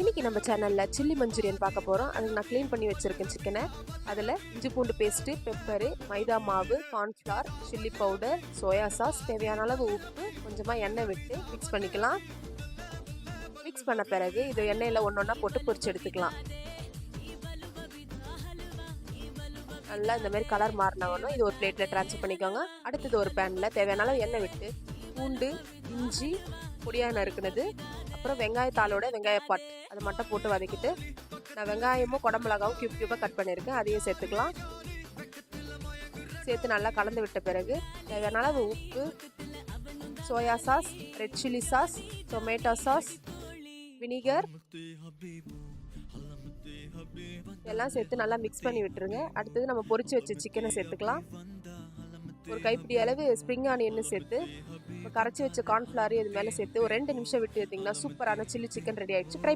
இன்றைக்கி நம்ம சேனலில் சில்லி மஞ்சூரியன் பார்க்க போகிறோம். அதுக்கு நான் க்ளீன் பண்ணி வச்சுருக்கேன் சிக்கனை. அதில் இஞ்சி பூண்டு பேஸ்ட்டு, பெப்பரு, மைதா மாவு, cornflour, chilli powder, soya sauce, தேவையான அளவு உப்பு, கொஞ்சமாக எண்ணெய் விட்டு மிக்ஸ் பண்ணிக்கலாம். மிக்ஸ் பண்ண பிறகு இது எண்ணெயில் ஒன்று ஒன்றா போட்டு பொரிச்சு எடுத்துக்கலாம். நல்லா இந்த மாதிரி கலர் மாறினவனும் இது ஒரு பிளேட்டில் ட்ரான்ஸ்ஃபர் பண்ணிக்கோங்க. அடுத்தது ஒரு பேனில் தேவையான அளவு எண்ணெய் விட்டு பூண்டு, இஞ்சி பொடியாக நறுக்குனது, அப்புறம் வெங்காயத்தாளோட வெங்காயப்பாட் அதை மட்டும் போட்டு வதக்கிட்டு, நான் வெங்காயமும் குடமிளகாவும் க்யூபாக கட் பண்ணியிருக்கேன், அதையும் சேர்த்துக்கலாம். சேர்த்து நல்லா கலந்து விட்ட பிறகு தேவையான அளவு உப்பு, soya sauce, red chilli sauce, tomato sauce, vinegar எல்லாம் சேர்த்து நல்லா மிக்ஸ் பண்ணி விட்டுருங்க. அடுத்தது நம்ம பொரிச்சு வச்ச சிக்கனை சேர்த்துக்கலாம். ஒரு கைப்பிடி அளவு ஸ்ப்ரிங் ஆனியன் சேர்த்து கரைச்சி வச்ச கார்ன்ஃப்ளவர் இது மேலே சேர்த்து ஒரு 2 நிமிஷம் விட்டு எடுத்திங்கன்னா சூப்பரான சில்லி சிக்கன் ரெடி ஆகிடுச்சு. ட்ரை